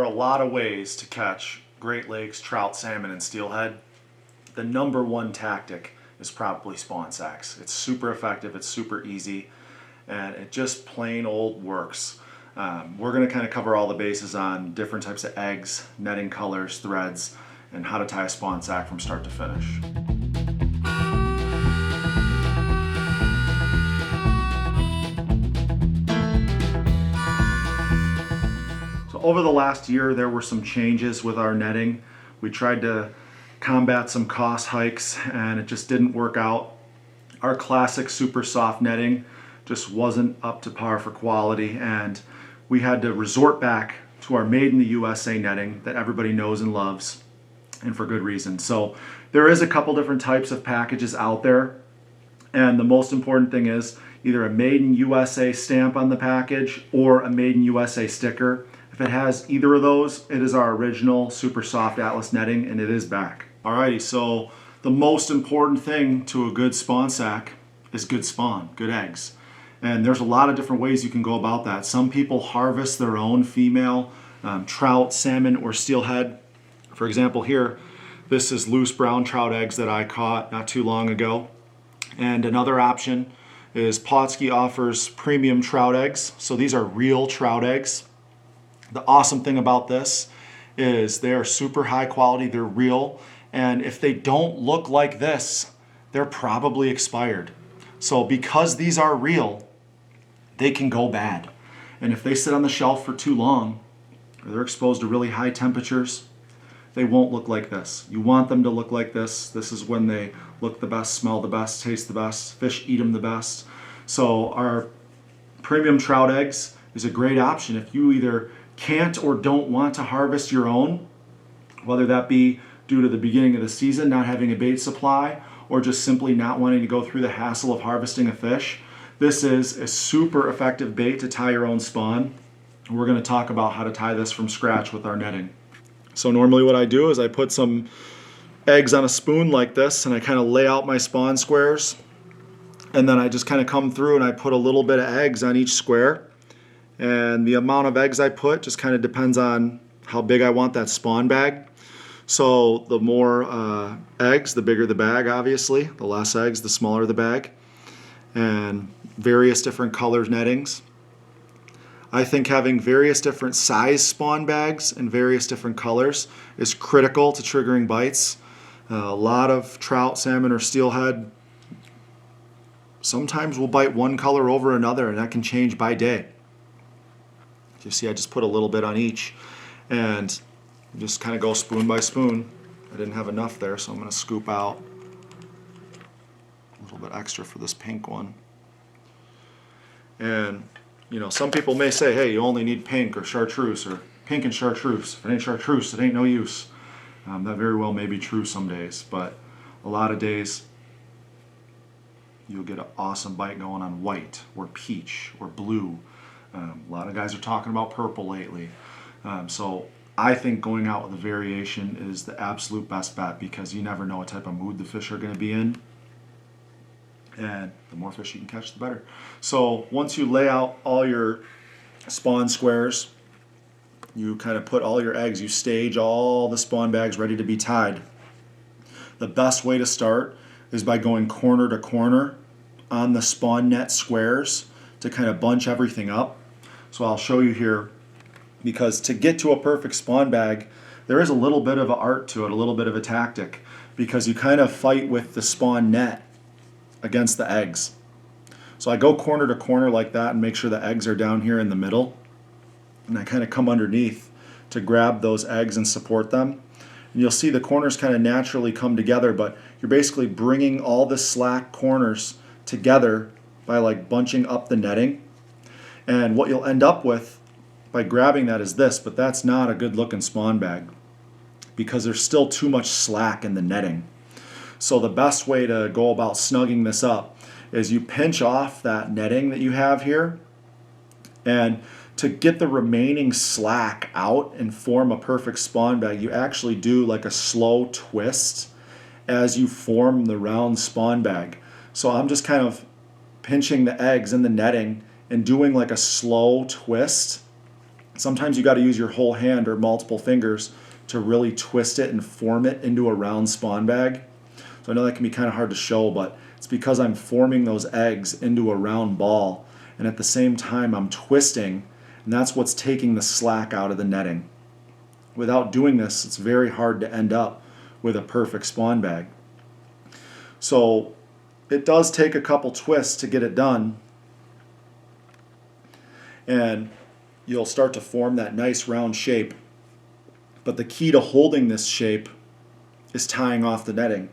a lot of ways to catch Great Lakes trout, salmon, and steelhead. The number one tactic is probably spawn sacks. It's super effective, it's super easy, and it just plain old works. We're going to kind of cover all the bases on different types of eggs, netting colors, threads, and how to tie a spawn sack from start to finish. Over the last year, there were some changes with our netting. We tried to combat some cost hikes and it just didn't work out. Our classic super soft netting just wasn't up to par for quality, and we had to resort back to our made in the USA netting that everybody knows and loves, and for good reason. So there is a couple different types of packages out there, and the most important thing is either a made in USA stamp on the package or a made in USA sticker. If it has either of those, it is our original super soft Atlas netting, and it is back. Alrighty, so the most important thing to a good spawn sack is good spawn, good eggs. And there's a lot of different ways you can go about that. Some people harvest their own female trout, salmon, or steelhead. For example, here, this is loose brown trout eggs that I caught not too long ago. And another option is Pautzke offers premium trout eggs. So these are real trout eggs. The awesome thing about this is they are super high quality, they're real, and if they don't look like this, they're probably expired. So because these are real, they can go bad. And if they sit on the shelf for too long, or they're exposed to really high temperatures, they won't look like this. You want them to look like this. This is when they look the best, smell the best, taste the best, fish eat them the best. So our premium trout eggs is a great option if you either can't or don't want to harvest your own, whether that be due to the beginning of the season, not having a bait supply, or just simply not wanting to go through the hassle of harvesting a fish. This is a super effective bait to tie your own spawn. We're going to talk about how to tie this from scratch with our netting. So normally what I do is I put some eggs on a spoon like this, and I kind of lay out my spawn squares, and then I just kind of come through and I put a little bit of eggs on each square. And the amount of eggs I put just kind of depends on how big I want that spawn bag. So the more eggs, the bigger the bag, obviously. The less eggs, the smaller the bag. And various different colors nettings. I think having various different size spawn bags and various different colors is critical to triggering bites. A lot of trout, salmon, or steelhead sometimes will bite one color over another, and that can change by day. You see, I just put a little bit on each and just kind of go spoon by spoon. I didn't have enough there, so I'm going to scoop out a little bit extra for this pink one. And, you know, some people may say, hey, you only need pink or chartreuse, or pink and chartreuse. If it ain't chartreuse, it ain't no use. That very well may be true some days, but a lot of days you'll get an awesome bite going on white or peach or blue. A lot of guys are talking about purple lately. So I think going out with a variation is the absolute best bet, because you never know what type of mood the fish are going to be in. And the more fish you can catch, the better. So once you lay out all your spawn squares, you kind of put all your eggs, you stage all the spawn bags ready to be tied. The best way to start is by going corner to corner on the spawn net squares to kind of bunch everything up. So I'll show you here, because to get to a perfect spawn bag, there is a little bit of an art to it, a little bit of a tactic, because you kind of fight with the spawn net against the eggs. So I go corner to corner like that and make sure the eggs are down here in the middle, and I kind of come underneath to grab those eggs and support them. And you'll see the corners kind of naturally come together, but you're basically bringing all the slack corners together by like bunching up the netting. And what you'll end up with by grabbing that is this, but that's not a good looking spawn bag, because there's still too much slack in the netting. So the best way to go about snugging this up is you pinch off that netting that you have here, and to get the remaining slack out and form a perfect spawn bag, you actually do like a slow twist as you form the round spawn bag. So I'm just kind of pinching the eggs in the netting and doing like a slow twist Sometimes you got to use your whole hand or multiple fingers to really twist it and form it into a round spawn bag. So I know that can be kind of hard to show, but it's because I'm forming those eggs into a round ball, and at the same time I'm twisting, and that's what's taking the slack out of the netting. Without doing this, it's very hard to end up with a perfect spawn bag. So it does take a couple twists to get it done, and you'll start to form that nice round shape. But the key to holding this shape is tying off the netting.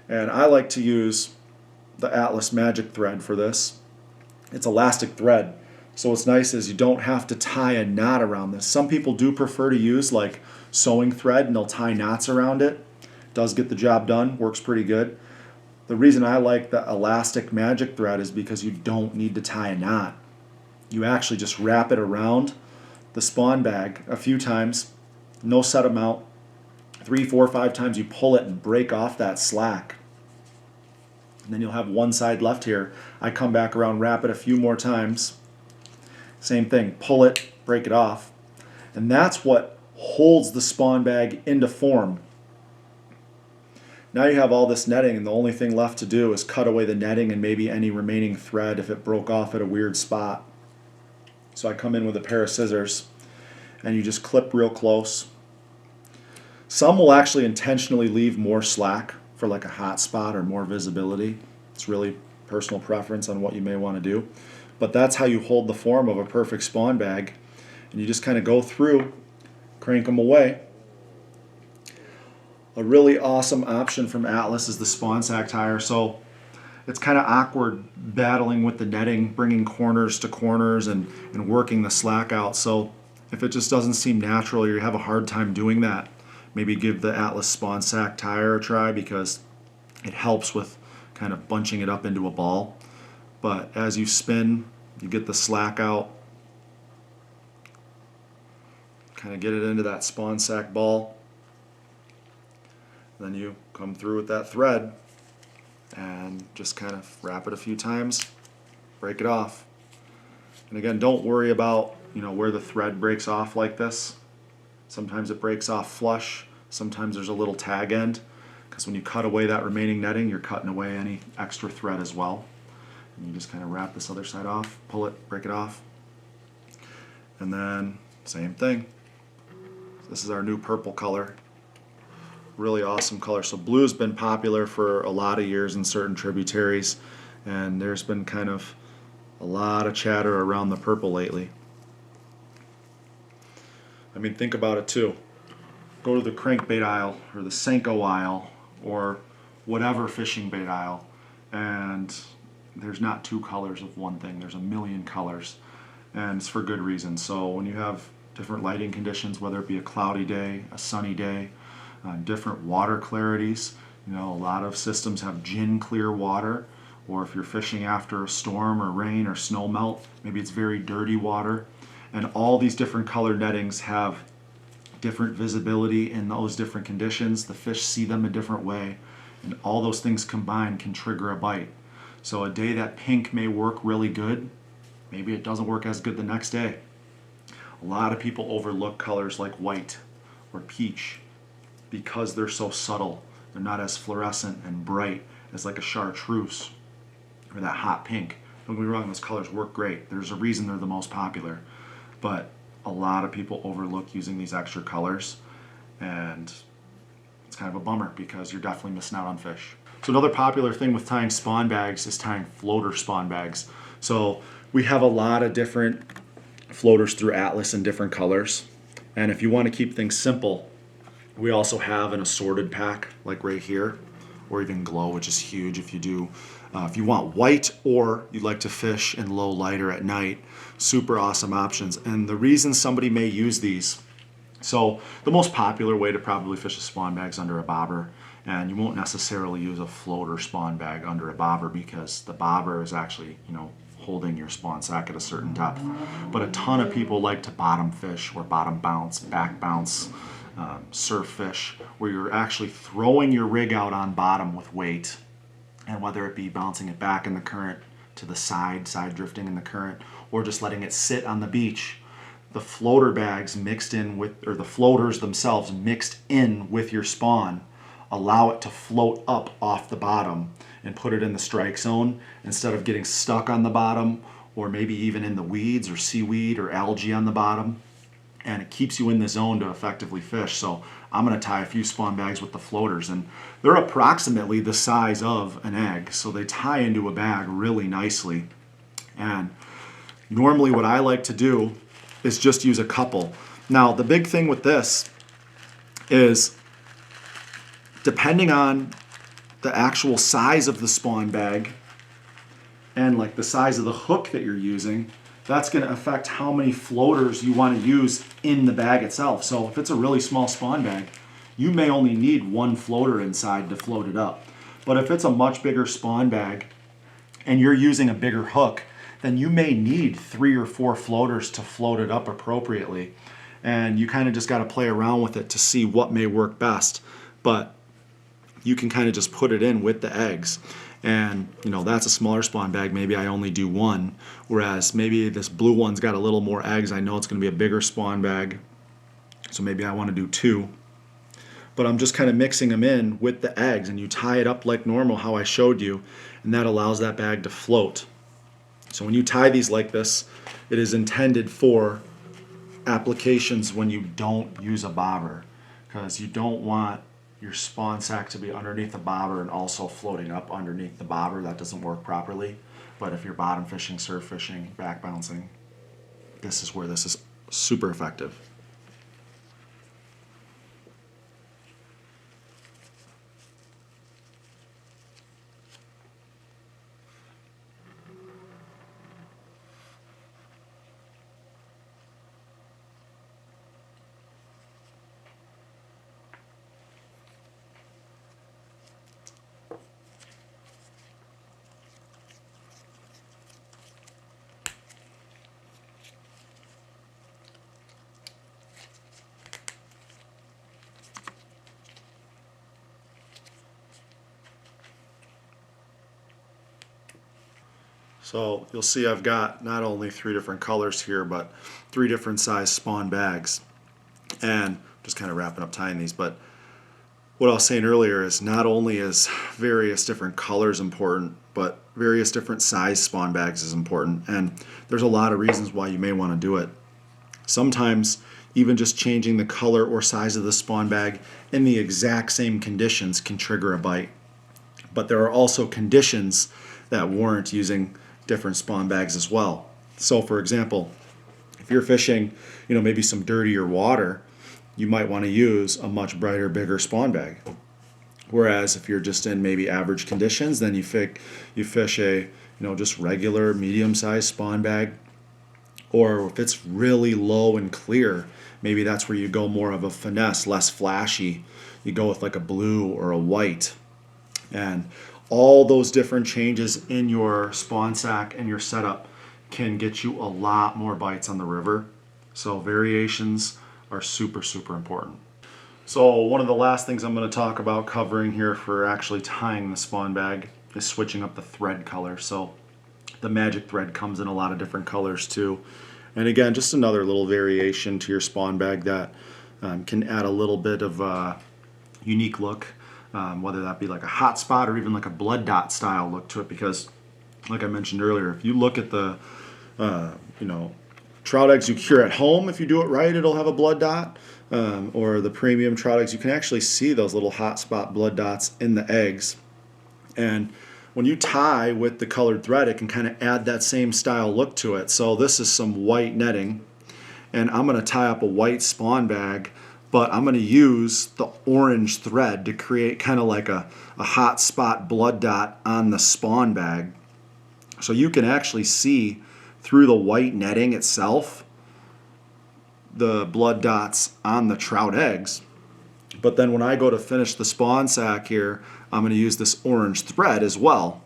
And I like to use the Atlas Magic thread for this. It's elastic thread, so what's nice is you don't have to tie a knot around this. Some people do prefer to use like sewing thread and they'll tie knots around it. Does get the job done, works pretty good. The reason I like the elastic magic thread is because you don't need to tie a knot. You actually just wrap it around the spawn bag a few times, no set amount, 3, 4, 5 times you pull it and break off that slack. And then you'll have one side left here. I come back around, wrap it a few more times. Same thing, pull it, break it off. And that's what holds the spawn bag into form. Now you have all this netting, and the only thing left to do is cut away the netting and maybe any remaining thread if it broke off at a weird spot. So I come in with a pair of scissors and you just clip real close. Some will actually intentionally leave more slack for like a hot spot or more visibility. It's really personal preference on what you may want to do. But that's how you hold the form of a perfect spawn bag. And you just kind of go through, crank them away. A really awesome option from Atlas is the spawn sack tire. So it's kind of awkward battling with the netting, bringing corners to corners and working the slack out. So if it just doesn't seem natural or you have a hard time doing that, maybe give the Atlas spawn sack tire a try, because it helps with kind of bunching it up into a ball. But as you spin, you get the slack out, kind of get it into that spawn sack ball. Then you come through with that thread and just kind of wrap it a few times, break it off. And again, don't worry about where the thread breaks off like this. Sometimes it breaks off flush, sometimes there's a little tag end, because when you cut away that remaining netting, you're cutting away any extra thread as well. And you just kind of wrap this other side off, pull it, break it off. And then same thing. This is our new purple color. Really awesome color. So blue has been popular for a lot of years in certain tributaries, and there's been kind of a lot of chatter around the purple lately. I mean, think about it too. Go to the crankbait aisle or the Senko aisle or whatever fishing bait aisle, and there's not two colors of one thing. There's a million colors, and it's for good reason. So when you have different lighting conditions, whether it be a cloudy day, a sunny day, different water clarities. A lot of systems have gin clear water, or if you're fishing after a storm or rain or snow melt, maybe it's very dirty water. And all these different color nettings have different visibility in those different conditions. The fish see them a different way, and all those things combined can trigger a bite. So a day that pink may work really good, maybe it doesn't work as good the next day. A lot of people overlook colors like white or peach because they're so subtle. They're not as fluorescent and bright as like a chartreuse or that hot pink. Don't get me wrong, those colors work great. There's a reason they're the most popular. But a lot of people overlook using these extra colors, and it's kind of a bummer because you're definitely missing out on fish. So another popular thing with tying spawn bags is tying floater spawn bags. So we have a lot of different floaters through Atlas in different colors. And if you want to keep things simple, we also have an assorted pack like right here, or even glow, which is huge if you do. If you want white or you'd like to fish in low light or at night, super awesome options. And the reason somebody may use these, so the most popular way to probably fish a spawn bag is under a bobber, and you won't necessarily use a floater spawn bag under a bobber because the bobber is actually, holding your spawn sack at a certain depth. But a ton of people like to bottom fish or bottom bounce, back bounce, surf fish, where you're actually throwing your rig out on bottom with weight, and whether it be bouncing it back in the current to the side drifting in the current, or just letting it sit on the beach, the floater bags mixed in with, or the floaters themselves mixed in with your spawn, allow it to float up off the bottom and put it in the strike zone instead of getting stuck on the bottom, or maybe even in the weeds or seaweed or algae on the bottom. And it keeps you in the zone to effectively fish. So I'm going to tie a few spawn bags with the floaters, and they're approximately the size of an egg, so they tie into a bag really nicely. And normally what I like to do is just use a couple. Now the big thing with this is, depending on the actual size of the spawn bag and like the size of the hook that you're using, that's going to affect how many floaters you want to use in the bag itself. So if it's a really small spawn bag, you may only need one floater inside to float it up. But if it's a much bigger spawn bag and you're using a bigger hook, then you may need 3 or 4 floaters to float it up appropriately. And you kind of just got to play around with it to see what may work best. But you can kind of just put it in with the eggs. And you know, that's a smaller spawn bag, maybe I only do 1, whereas maybe this blue one's got a little more eggs, I know it's going to be a bigger spawn bag, so maybe I want to do 2. But I'm just kind of mixing them in with the eggs, and you tie it up like normal how I showed you, and that allows that bag to float. So when you tie these like this, it is intended for applications when you don't use a bobber, because you don't want your spawn sack to be underneath the bobber and also floating up underneath the bobber. That doesn't work properly. But if you're bottom fishing, surf fishing, back bouncing, this is where this is super effective. So you'll see I've got not only 3 different colors here, but 3 different size spawn bags. And just kind of wrapping up tying these, but what I was saying earlier is not only is various different colors important, but various different size spawn bags is important. And there's a lot of reasons why you may want to do it. Sometimes even just changing the color or size of the spawn bag in the exact same conditions can trigger a bite. But there are also conditions that warrant using different spawn bags as well. So for example, if you're fishing, you know, maybe some dirtier water, you might want to use a much brighter, bigger spawn bag. Whereas if you're just in maybe average conditions, then you fish a, you know, just regular medium-sized spawn bag. Or if it's really low and clear, maybe that's where you go more of a finesse, less flashy. You go with like a blue or a white. And all those different changes in your spawn sack and your setup can get you a lot more bites on the river. So variations are super, super important. So one of the last things I'm going to talk about covering here for actually tying the spawn bag is switching up the thread color. So the magic thread comes in a lot of different colors too. And again, just another little variation to your spawn bag that can add a little bit of a unique look. Whether that be like a hot spot or even like a blood dot style look to it, because like I mentioned earlier, if you look at the you know, trout eggs you cure at home, if you do it right, it'll have a blood dot, or the premium trout eggs, you can actually see those little hot spot blood dots in the eggs. And when you tie with the colored thread, it can kind of add that same style look to it. So this is some white netting, and I'm going to tie up a white spawn bag, but I'm going to use the orange thread to create kind of like a hot spot blood dot on the spawn bag. So you can actually see through the white netting itself the blood dots on the trout eggs. But then when I go to finish the spawn sack here, I'm going to use this orange thread as well.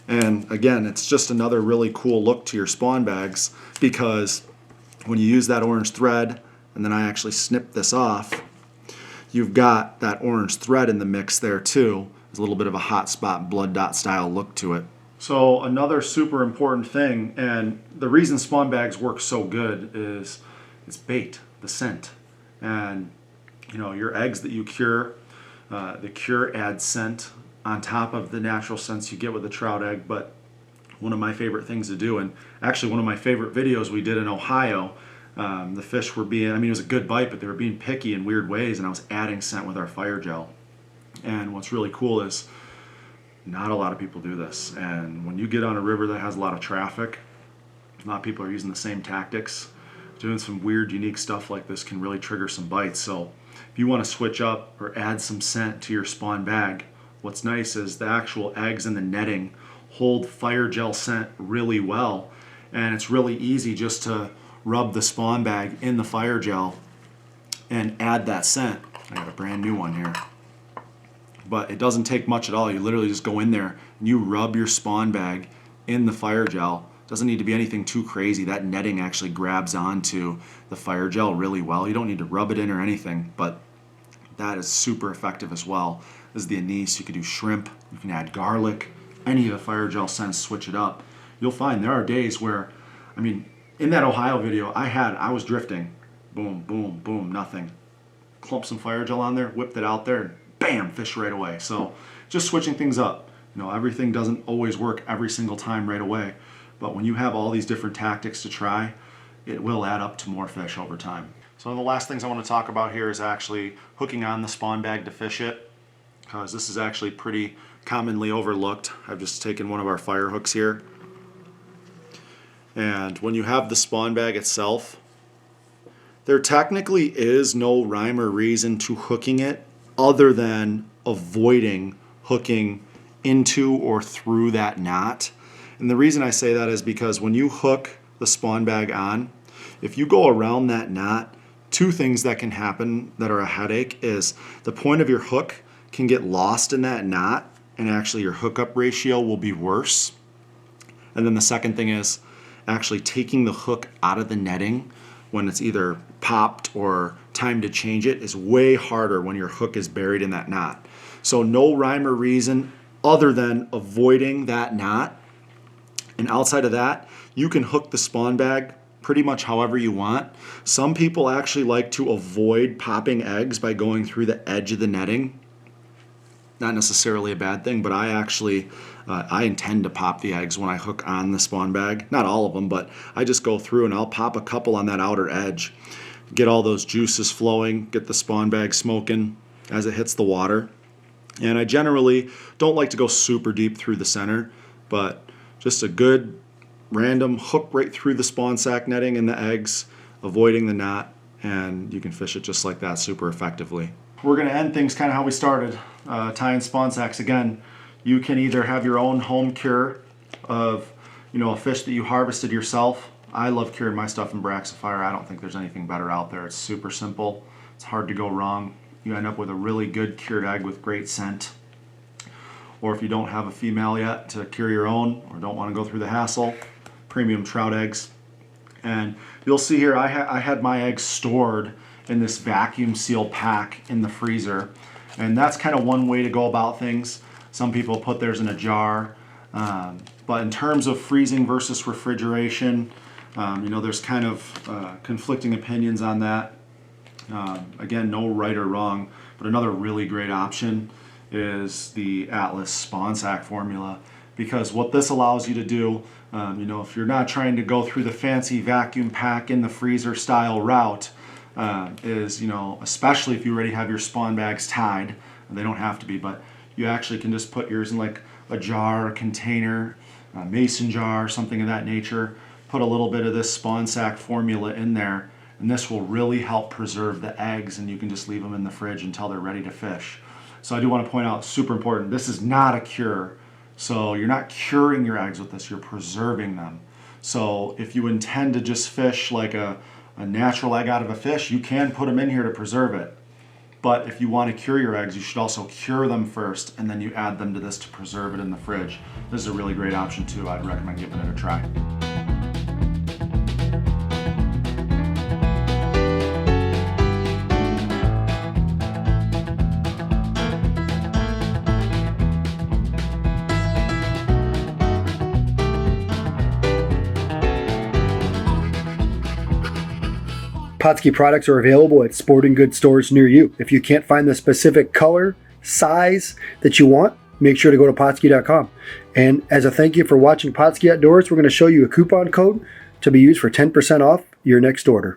And again, it's just another really cool look to your spawn bags, because when you use that orange thread, and then I actually snip this off, you've got that orange thread in the mix there too. There's a little bit of a hot spot blood dot style look to it. So another super important thing, and the reason spawn bags work so good, is it's bait, the scent. And your eggs that you cure, the cure adds scent on top of the natural scents you get with a trout egg. But one of my favorite things to do, and actually one of my favorite videos we did in Ohio, the fish were being, it was a good bite, but they were being picky in weird ways, and I was adding scent with our fire gel. And what's really cool is not a lot of people do this. And when you get on a river that has a lot of traffic, a lot of people are using the same tactics. Doing some weird, unique stuff like this can really trigger some bites. So if you want to switch up or add some scent to your spawn bag, what's nice is the actual eggs and the netting hold fire gel scent really well. And it's really easy just to rub the spawn bag in the fire gel and add that scent. I got a brand new one here. But it doesn't take much at all. You literally just go in there and you rub your spawn bag in the fire gel. Doesn't need to be anything too crazy. That netting actually grabs onto the fire gel really well. You don't need to rub it in or anything, but that is super effective as well. This is the anise. You can do shrimp. You can add garlic. Any of the fire gel scents, switch it up. You'll find there are days where, in that Ohio video, I was drifting. Boom, boom, boom, nothing. Clump some fire gel on there, whipped it out there, bam, fish right away. So just switching things up. Everything doesn't always work every single time right away, but when you have all these different tactics to try, it will add up to more fish over time. So one of the last things I want to talk about here is actually hooking on the spawn bag to fish it, because this is actually pretty commonly overlooked. I've just taken one of our fire hooks here, and when you have the spawn bag itself, there technically is no rhyme or reason to hooking it other than avoiding hooking into or through that knot. And the reason I say that is because when you hook the spawn bag on, if you go around that knot, two things that can happen that are a headache is the point of your hook can get lost in that knot, and actually your hookup ratio will be worse. And then the second thing is actually taking the hook out of the netting when it's either popped or time to change it is way harder when your hook is buried in that knot. So no rhyme or reason other than avoiding that knot. And outside of that, you can hook the spawn bag pretty much however you want. Some people actually like to avoid popping eggs by going through the edge of the netting. Not necessarily a bad thing, but I intend to pop the eggs when I hook on the spawn bag. Not all of them, but I just go through and I'll pop a couple on that outer edge. Get all those juices flowing, get the spawn bag smoking as it hits the water. And I generally don't like to go super deep through the center, but just a good random hook right through the spawn sack netting and the eggs, avoiding the knot, and you can fish it just like that super effectively. We're going to end things kind of how we started, tying spawn sacks. Again, you can either have your own home cure of a fish that you harvested yourself. I love curing my stuff in Braxifier. I don't think there's anything better out there. It's super simple. It's hard to go wrong. You end up with a really good cured egg with great scent. Or if you don't have a female yet to cure your own, or don't want to go through the hassle, premium trout eggs. And you'll see here I had my eggs stored in this vacuum seal pack in the freezer. And that's kind of one way to go about things. Some people put theirs in a jar. But in terms of freezing versus refrigeration, there's kind of conflicting opinions on that. Again, no right or wrong, but another really great option is the Atlas spawn sack formula, because what this allows you to do, if you're not trying to go through the fancy vacuum pack in the freezer style route, is, especially if you already have your spawn bags tied, and they don't have to be, but you actually can just put yours in like a jar, a container, a mason jar, something of that nature. Put a little bit of this spawn sack formula in there, and this will really help preserve the eggs, and you can just leave them in the fridge until they're ready to fish. So I do want to point out, super important, this is not a cure. So you're not curing your eggs with this, you're preserving them. So if you intend to just fish like a natural egg out of a fish, you can put them in here to preserve it. But if you want to cure your eggs, you should also cure them first, and then you add them to this to preserve it in the fridge. This is a really great option too. I'd recommend giving it a try. Pautzke products are available at sporting goods stores near you. If you can't find the specific color, size that you want, make sure to go to Pautzke.com. And as a thank you for watching Pautzke Outdoors, we're going to show you a coupon code to be used for 10% off your next order.